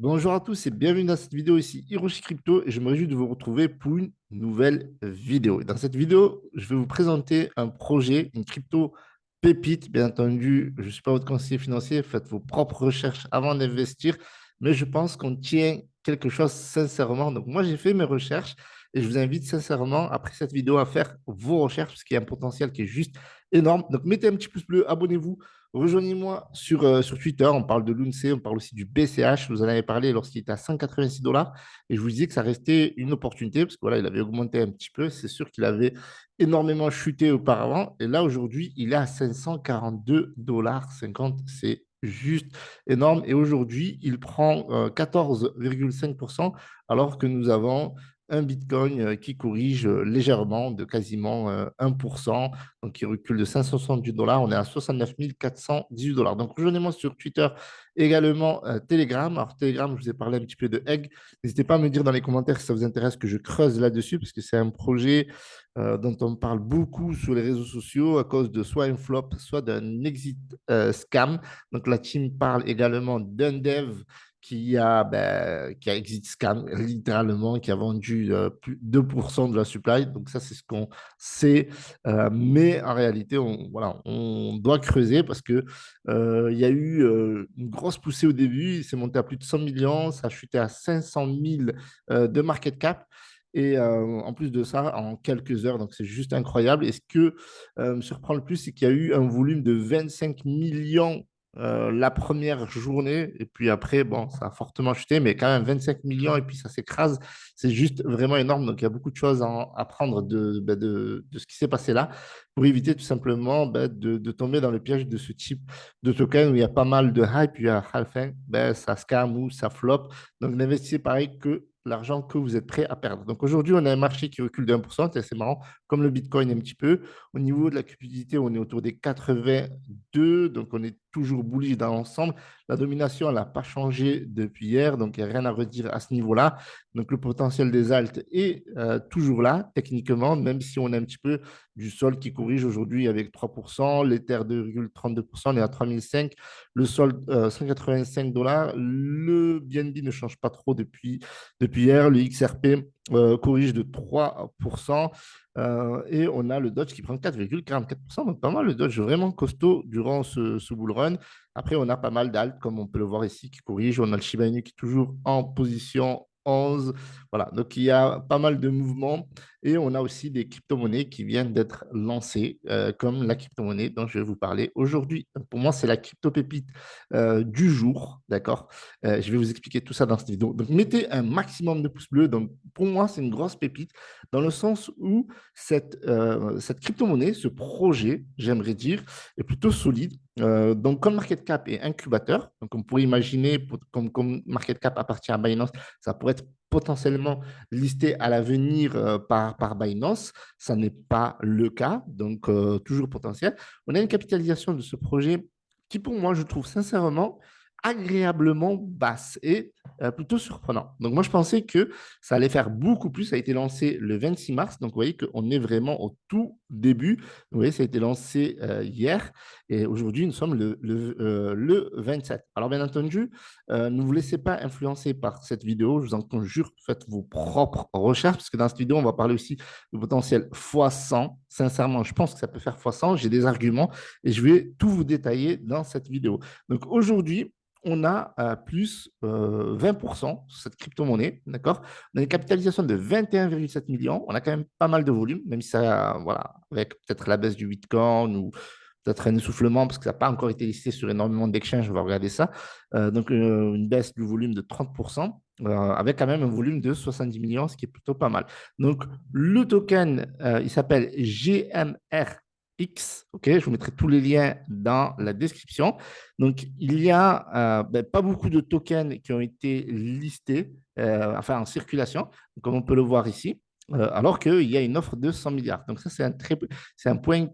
Bonjour à tous et bienvenue dans cette vidéo ici Hiroshi Crypto et je me réjouis de vous retrouver pour une nouvelle vidéo. Dans cette vidéo, je vais vous présenter un projet, une crypto pépite. Bien entendu, je ne suis pas votre conseiller financier, faites vos propres recherches avant d'investir, mais je pense qu'on tient quelque chose sincèrement. Donc moi, j'ai fait mes recherches et je vous invite sincèrement, après cette vidéo, à faire vos recherches parce qu'il y a un potentiel qui est juste énorme. Donc mettez un petit pouce bleu, abonnez-vous. Rejoignez-moi sur Twitter, on parle de l'UNC, on parle aussi du BCH, vous en avez parlé lorsqu'il était à 186 dollars, et je vous disais que ça restait une opportunité, parce que voilà, il avait augmenté un petit peu, c'est sûr qu'il avait énormément chuté auparavant, et là aujourd'hui, il est à 542 dollars 50, c'est juste énorme, et aujourd'hui, il prend 14,5%, alors que nous avons un Bitcoin qui corrige légèrement de quasiment 1%, donc qui recule de 570 dollars. On est à 69 418 dollars. Donc, rejoignez-moi sur Twitter, également Telegram. Alors, Telegram, je vous ai parlé un petit peu de Egg. N'hésitez pas à me dire dans les commentaires si ça vous intéresse que je creuse là-dessus, parce que c'est un projet dont on parle beaucoup sur les réseaux sociaux à cause de soit un flop, soit d'un exit scam. Donc, la team parle également d'un dev qui a exit scam, littéralement, qui a vendu plus de 2% de la supply. Donc, ça, c'est ce qu'on sait, mais en réalité, voilà, on doit creuser parce que il y a eu une grosse poussée au début. C'est monté à plus de 100 millions. Ça a chuté à 500 000 de market cap. Et en plus de ça, en quelques heures, donc c'est juste incroyable. Et ce que me surprend le plus, c'est qu'il y a eu un volume de 25 millions la première journée. Et puis après, bon, ça a fortement chuté, mais quand même 25 millions et puis ça s'écrase. C'est juste vraiment énorme. Donc, il y a beaucoup de choses à prendre de ce qui s'est passé là pour éviter tout simplement de tomber dans le piège de ce type de token où il y a pas mal de hype, puis à la fin, ça scam ou ça flop. Donc, n'investissez pareil que l'argent que vous êtes prêt à perdre. Donc, aujourd'hui, on a un marché qui recule de 1%. C'est assez marrant, comme le Bitcoin un petit peu. Au niveau de la cupidité, on est autour des 82. Donc, on est toujours bullish dans l'ensemble. La domination, elle n'a pas changé depuis hier. Donc, il n'y a rien à redire à ce niveau-là. Donc, le potentiel des altes est toujours là, techniquement, même si on a un petit peu du sol qui corrige aujourd'hui avec 3%, l'Ether 2,32%, on est à 3005, le sol 185 dollars, le BNB ne change pas trop depuis hier, le XRP corrige de 3%. Et on a le Dodge qui prend 4,44%, donc pas mal le Dodge vraiment costaud durant ce bull run. Après, on a pas mal d'altes, comme on peut le voir ici, qui corrige. On a le Shiba Inu qui est toujours en position 11. Voilà, donc il y a pas mal de mouvements et on a aussi des crypto-monnaies qui viennent d'être lancées, comme la crypto-monnaie dont je vais vous parler aujourd'hui. Pour moi, c'est la crypto-pépite du jour, d'accord? Je vais vous expliquer tout ça dans cette vidéo. Donc, mettez un maximum de pouces bleus. Donc, pour moi, c'est une grosse pépite dans le sens où cette crypto-monnaie, ce projet, j'aimerais dire, est plutôt solide. Donc, comme market cap et incubateur, donc on pourrait imaginer, comme market cap appartient à Binance, ça pourrait être potentiellement listé à l'avenir par Binance. Ça n'est pas le cas, donc toujours potentiel. On a une capitalisation de ce projet qui, pour moi, je trouve sincèrement agréablement basse et plutôt surprenant. Donc moi, je pensais que ça allait faire beaucoup plus. Ça a été lancé le 26 mars, donc vous voyez qu'on est vraiment au tout début. Vous voyez, ça a été lancé hier et aujourd'hui, nous sommes le 27. Alors bien entendu, ne vous laissez pas influencer par cette vidéo. Je vous en conjure, faites vos propres recherches parce que dans cette vidéo, on va parler aussi du potentiel x100. Sincèrement, je pense que ça peut faire x100. J'ai des arguments et je vais tout vous détailler dans cette vidéo. Donc aujourd'hui, on a plus 20% sur cette crypto-monnaie, d'accord? On a une capitalisation de 21,7 millions. On a quand même pas mal de volume, même si ça, voilà, avec peut-être la baisse du Bitcoin ou peut-être un essoufflement parce que ça n'a pas encore été listé sur énormément d'exchanges, on va regarder ça. Donc, une baisse du volume de 30%, avec quand même un volume de 70 millions, ce qui est plutôt pas mal. Donc, le token, il s'appelle GMRX. OK, je vous mettrai tous les liens dans la description. Donc, il y a pas beaucoup de tokens qui ont été listés, enfin en circulation, comme on peut le voir ici. Alors qu'il y a une offre de 100 milliards. Donc ça, c'est un point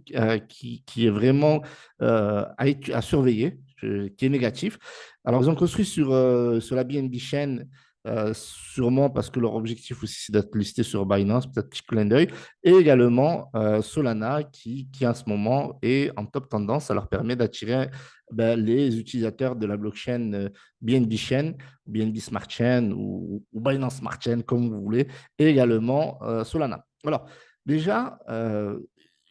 qui est vraiment à surveiller, qui est négatif. Alors, ils ont construit sur la BNB Chain sûrement parce que leur objectif aussi, c'est d'être listé sur Binance, peut-être petit clin d'œil, et également Solana qui en ce moment est en top tendance. Ça leur permet d'attirer les utilisateurs de la blockchain BNB Chain, BNB Smart Chain ou Binance Smart Chain, comme vous voulez, et également Solana. Alors, déjà,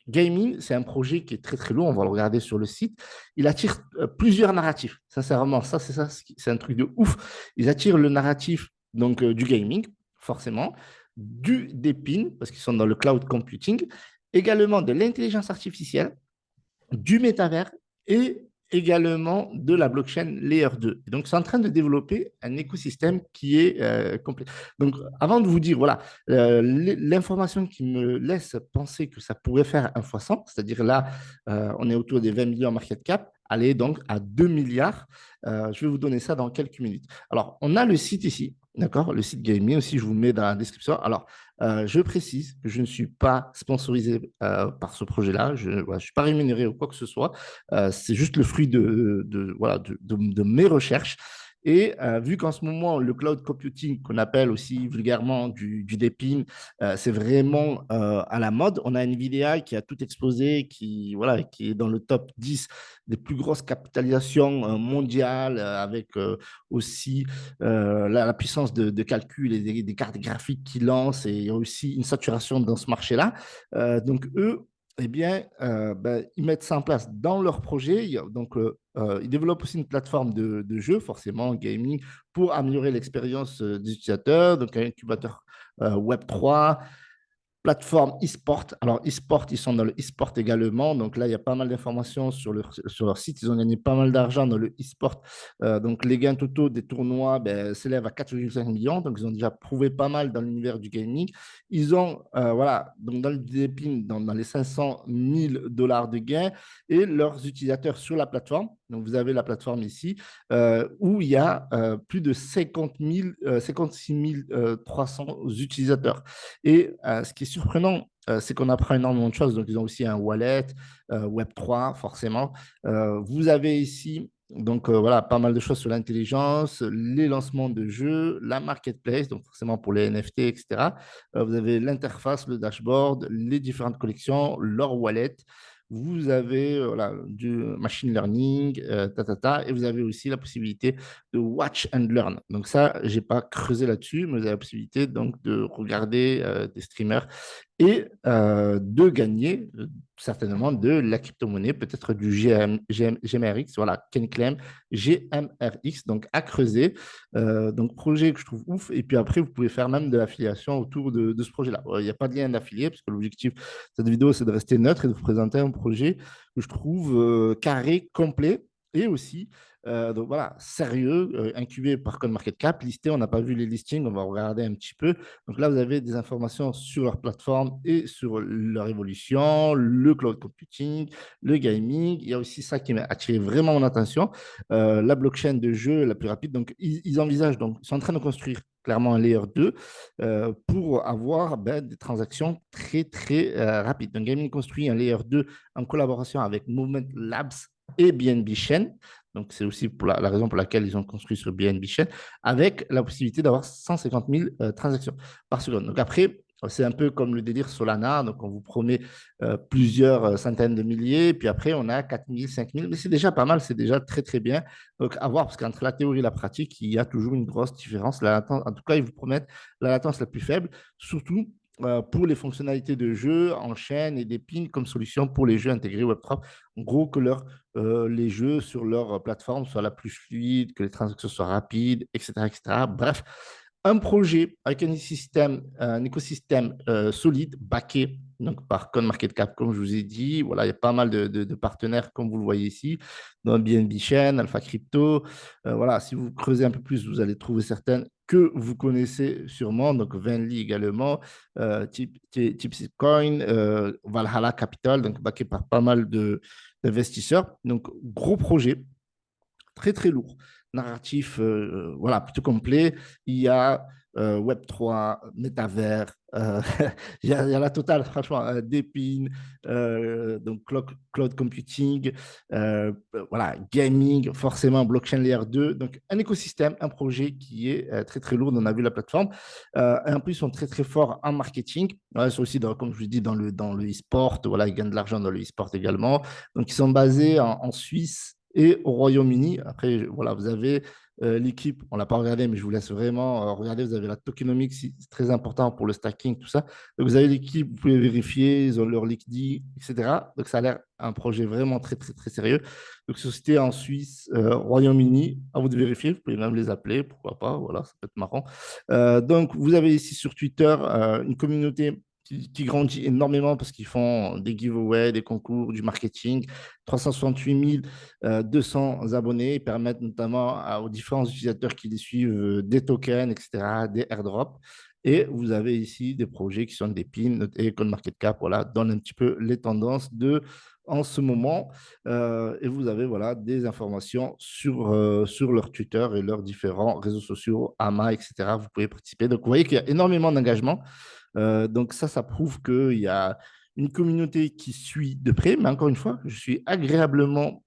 Gaming, c'est un projet qui est très très lourd, on va le regarder sur le site. Il attire plusieurs narratifs. Sincèrement, ça, c'est un truc de ouf. Ils attirent le narratif donc, du gaming, forcément, des PIN, parce qu'ils sont dans le cloud computing, également de l'intelligence artificielle, du métavers et également de la blockchain Layer 2. Et donc, c'est en train de développer un écosystème qui est complet. Donc, avant de vous dire, voilà, l'information qui me laisse penser que ça pourrait faire un fois 100, c'est-à-dire là, on est autour des 20 millions en market cap, allez donc à 2 milliards. Je vais vous donner ça dans quelques minutes. Alors, on a le site ici, d'accord? Le site Gaming aussi, je vous mets dans la description. Alors, je précise que je ne suis pas sponsorisé par ce projet-là. Je ne suis pas rémunéré ou quoi que ce soit. C'est juste le fruit voilà, de mes recherches. Et vu qu'en ce moment, le cloud computing, qu'on appelle aussi vulgairement du DePIN, c'est vraiment à la mode. On a NVIDIA qui a tout explosé, voilà, qui est dans le top 10 des plus grosses capitalisations mondiales, avec aussi la puissance de calcul et des cartes graphiques qu'ils lancent. Et il y a aussi une saturation dans ce marché-là. Donc, eux, eh bien, ils mettent ça en place dans leur projet. Donc, ils développent aussi une plateforme de jeu, forcément, gaming, pour améliorer l'expérience des utilisateurs. Donc, un incubateur Web3, plateforme e-sport. Alors, e-sport, ils sont dans le e-sport également. Donc là, il y a pas mal d'informations sur leur site. Ils ont gagné pas mal d'argent dans le e-sport. Donc, les gains totaux des tournois s'élèvent à 4,5 millions. Donc, ils ont déjà prouvé pas mal dans l'univers du gaming. Ils ont, voilà, donc dans le DPIN, dans les 500 000 dollars de gains et leurs utilisateurs sur la plateforme. Donc, vous avez la plateforme ici où il y a plus de 56 300 utilisateurs. Et ce qui est surprenant, c'est qu'on apprend énormément de choses. Donc, ils ont aussi un wallet, Web3, forcément. Vous avez ici, donc voilà, pas mal de choses sur l'intelligence, les lancements de jeux, la marketplace, donc forcément pour les NFT, etc. Vous avez l'interface, le dashboard, les différentes collections, leur wallet. Vous avez voilà, du machine learning, et vous avez aussi la possibilité de watch and learn. Donc ça, je n'ai pas creusé là-dessus, mais vous avez la possibilité donc de regarder des streamers et de gagner certainement de la crypto-monnaie, peut-être du GMRX, voilà, Ken Clem, GMRX, donc à creuser. Donc projet que je trouve ouf. Et puis après, vous pouvez faire même de l'affiliation autour de ce projet-là. Il n'y a pas de lien d'affilié, parce que l'objectif de cette vidéo, c'est de rester neutre et de vous présenter un projet que je trouve carré, complet et aussi donc voilà, sérieux, incubé par CoinMarketCap, listé. On n'a pas vu les listings, on va regarder un petit peu. Donc là, vous avez des informations sur leur plateforme et sur leur évolution, le cloud computing, le gaming. Il y a aussi ça qui m'a attiré vraiment mon attention, la blockchain de jeu la plus rapide. Donc, ils envisagent, donc, ils sont en train de construire clairement un layer 2 pour avoir des transactions très, très rapides. Donc, Gaming construit un layer 2 en collaboration avec Movement Labs et BNB Chain. Donc, c'est aussi pour la raison pour laquelle ils ont construit sur BNB Chain, avec la possibilité d'avoir 150 000 transactions par seconde. Donc, après, c'est un peu comme le délire Solana. Donc, on vous promet plusieurs centaines de milliers, puis après, on a 4 000, 5 000. Mais c'est déjà pas mal, c'est déjà très, très bien. Donc, à voir, parce qu'entre la théorie et la pratique, il y a toujours une grosse différence. En tout cas, ils vous promettent la latence la plus faible, surtout pour les fonctionnalités de jeu en chaîne et des pins comme solution pour les jeux intégrés Web3. En gros, que les jeux sur leur plateforme soient la plus fluide, que les transactions soient rapides, etc. etc. Bref, un projet avec un écosystème solide, backé donc par CoinMarketCap, comme je vous ai dit. Voilà, il y a pas mal de partenaires, comme vous le voyez ici, dans BNB Chain, Alpha Crypto. Voilà, si vous creusez un peu plus, vous allez trouver certaines que vous connaissez sûrement, donc Venly également, Tipsy Coin, Valhalla Capital, donc backé par pas mal d'investisseurs. Donc, gros projet, très très lourd, narratif, voilà, plutôt complet. Il y a Web3, métavers, il y a la totale, franchement, Dépine, donc cloud computing, voilà, gaming, forcément, blockchain layer 2. Donc, un écosystème, un projet qui est très, très lourd. On a vu la plateforme. Et en plus, ils sont très, très forts en marketing. Ouais, ils sont aussi, comme je vous dis, dans le e-sport. Voilà, ils gagnent de l'argent dans le e-sport également. Donc, ils sont basés en Suisse et au Royaume-Uni. Après, voilà, vous avez l'équipe, on ne l'a pas regardé, mais je vous laisse vraiment regarder. Vous avez la tokenomics, c'est très important pour le stacking, tout ça. Donc, vous avez l'équipe, vous pouvez vérifier, ils ont leur liquidity, etc. Donc, ça a l'air un projet vraiment très, très, très sérieux. Donc, société en Suisse, Royaume-Uni, à vous de vérifier. Vous pouvez même les appeler, pourquoi pas. Voilà, ça peut être marrant. Donc, vous avez ici sur Twitter une communauté qui grandit énormément parce qu'ils font des giveaways, des concours, du marketing. 368 200 abonnés. Ils permettent notamment aux différents utilisateurs qui les suivent des tokens, etc., des airdrops. Et vous avez ici des projets qui sont des pins et CoinMarketCap, voilà, donne un petit peu les tendances en ce moment. Et vous avez voilà, des informations sur leur Twitter et leurs différents réseaux sociaux, AMA, etc. Vous pouvez participer. Donc, vous voyez qu'il y a énormément d'engagement. Donc ça prouve qu'il y a une communauté qui suit de près, mais encore une fois, je suis agréablement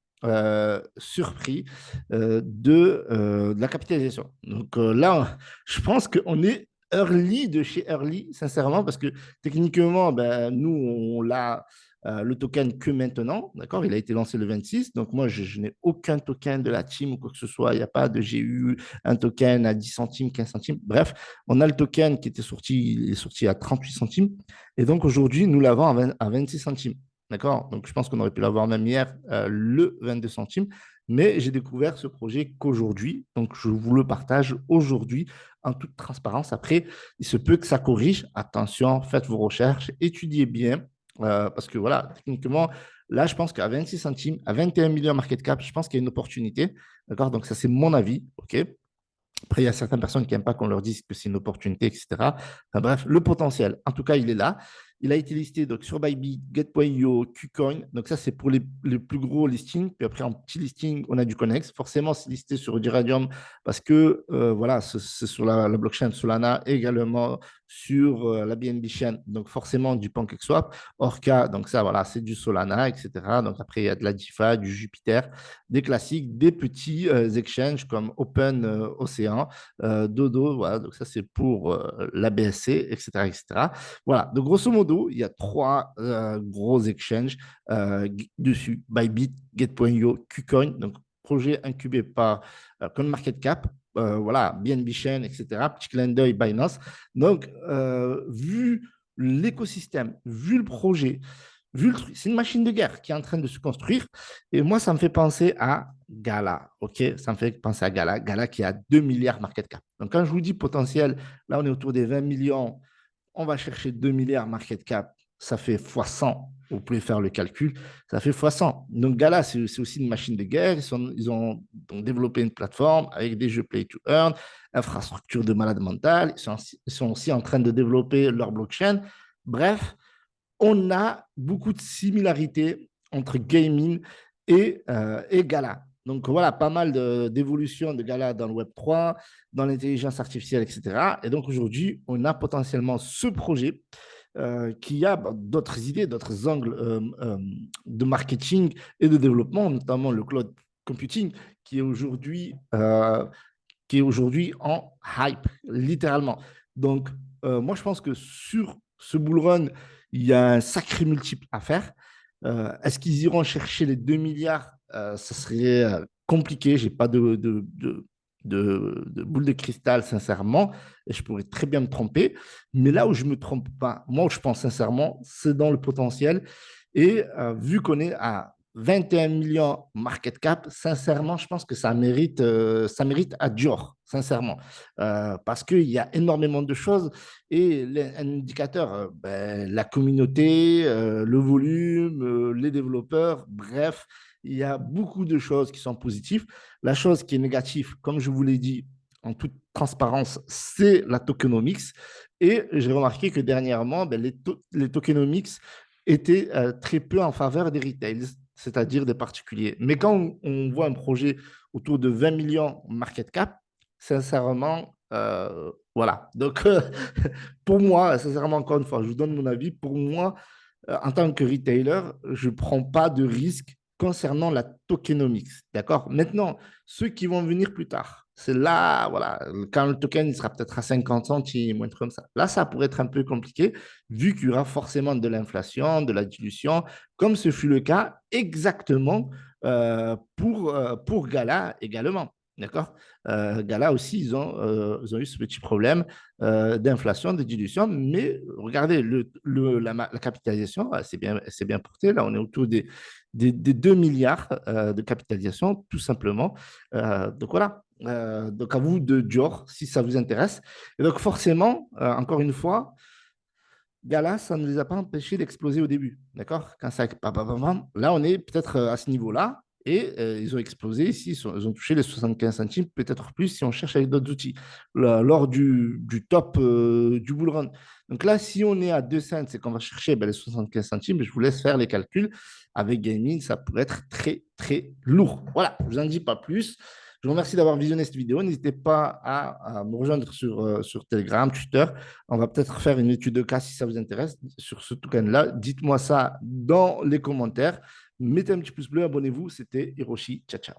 surpris de la capitalisation. Donc là, je pense qu'on est early de chez early, sincèrement, parce que techniquement, ben, nous, on l'a le token que maintenant, d'accord? Il a été lancé le 26, donc moi, je n'ai aucun token de la team ou quoi que ce soit. Il n'y a pas de j'ai eu un token à 10 centimes, 15 centimes. Bref, on a le token qui était sorti, il est sorti à 38 centimes. Et donc aujourd'hui, nous l'avons à 26 centimes. D'accord? Donc je pense qu'on aurait pu l'avoir même hier, le 22 centimes. Mais j'ai découvert ce projet qu'aujourd'hui. Donc je vous le partage aujourd'hui en toute transparence. Après, il se peut que ça corrige. Attention, faites vos recherches, étudiez bien. Parce que voilà, techniquement, là, je pense qu'à 26 centimes, à 21 millions market cap, je pense qu'il y a une opportunité. D'accord? Donc ça, c'est mon avis. OK? Après, il y a certaines personnes qui n'aiment pas qu'on leur dise que c'est une opportunité, etc. Enfin, bref, le potentiel, en tout cas, il est là. Il a été listé donc, sur Bybit, Get.io, KuCoin. Donc, ça, c'est pour les plus gros listings. Puis après, en petit listing, on a du Connex. Forcément, c'est listé sur Ethereum parce que voilà, c'est sur la blockchain Solana, également sur la BNB Chain. Donc, forcément, du PancakeSwap. Orca, donc ça, voilà, c'est du Solana, etc. Donc, après, il y a de la DeFi, du Jupiter, des classiques, des petits exchanges comme Open Océan, Dodo, voilà, donc ça c'est pour la BSC, etc., etc. Voilà, donc grosso modo, il y a trois gros exchanges dessus, Bybit, Get.io, KuCoin, donc projet incubé par CoinMarketCap, voilà, BNB Chain, etc., petit clin d'œil Binance. Donc, vu l'écosystème, vu le projet, vu le truc, c'est une machine de guerre qui est en train de se construire. Et moi, ça me fait penser à Gala. OK? Ça me fait penser à Gala. Gala qui a 2 milliards market cap. Donc, quand je vous dis potentiel, là, on est autour des 20 millions. On va chercher 2 milliards market cap. Ça fait fois 100. Vous pouvez faire le calcul. Ça fait fois 100. Donc, Gala, c'est aussi une machine de guerre. Ils ont donc développé une plateforme avec des jeux play to earn, infrastructure de malade mental. Ils sont aussi en train de développer leur blockchain. Bref, on a beaucoup de similarités entre gaming et Gala. Donc voilà, pas mal d'évolutions de Gala dans le Web3, dans l'intelligence artificielle, etc. Et donc aujourd'hui, on a potentiellement ce projet qui a d'autres idées, d'autres angles de marketing et de développement, notamment le cloud computing, qui est aujourd'hui en hype, littéralement. Donc, moi, je pense que sur ce bull run, il y a un sacré multiple à faire. Est-ce qu'ils iront chercher les 2 milliards? Ça serait compliqué. Je n'ai pas de boule de cristal, sincèrement. Et je pourrais très bien me tromper. Mais là où je ne me trompe pas, moi, où je pense sincèrement, c'est dans le potentiel. Et vu qu'on est à 21 millions market cap, sincèrement, je pense que ça mérite à Dior, sincèrement, parce qu'il y a énormément de choses et un indicateur, ben, la communauté, le volume, les développeurs, bref, il y a beaucoup de choses qui sont positives. La chose qui est négative, comme je vous l'ai dit, en toute transparence, c'est la tokenomics. Et j'ai remarqué que dernièrement, ben, les tokenomics étaient très peu en faveur des retails, c'est-à-dire des particuliers. Mais quand on voit un projet autour de 20 millions market cap, sincèrement, Voilà. Donc, pour moi, sincèrement, encore une fois, je vous donne mon avis. Pour moi, en tant que retailer, je ne prends pas de risque concernant la tokenomics. D'accord? Maintenant, ceux qui vont venir plus tard, c'est là, voilà, quand le token il sera peut-être à 50 centimes ou un truc comme ça. Là, ça pourrait être un peu compliqué, vu qu'il y aura forcément de l'inflation, de la dilution, comme ce fut le cas exactement pour Gala également. D'accord? Gala aussi, ils ont eu ce petit problème d'inflation, de dilution. Mais regardez, la capitalisation, c'est bien porté. Là, on est autour des 2 milliards de capitalisation, tout simplement. Donc voilà. Donc à vous de Dior, si ça vous intéresse. Et donc forcément, encore une fois, Gala, ça ne les a pas empêchés d'exploser au début. D'accord? Quand ça, là, on est peut-être à ce niveau-là. Et ils ont explosé ici, ils ont touché les 75 centimes, peut-être plus si on cherche avec d'autres outils, lors du top du bull run. Donc là, si on est à 2 cents et qu'on va chercher ben, les 75 centimes, je vous laisse faire les calculs. Avec Gaming, ça pourrait être très, très lourd. Voilà, je ne vous en dis pas plus. Je vous remercie d'avoir visionné cette vidéo. N'hésitez pas à me rejoindre sur Telegram, Twitter. On va peut-être faire une étude de cas si ça vous intéresse sur ce token-là. Dites-moi ça dans les commentaires. Mettez un petit pouce bleu, abonnez-vous. C'était Hiroshi. Ciao, ciao.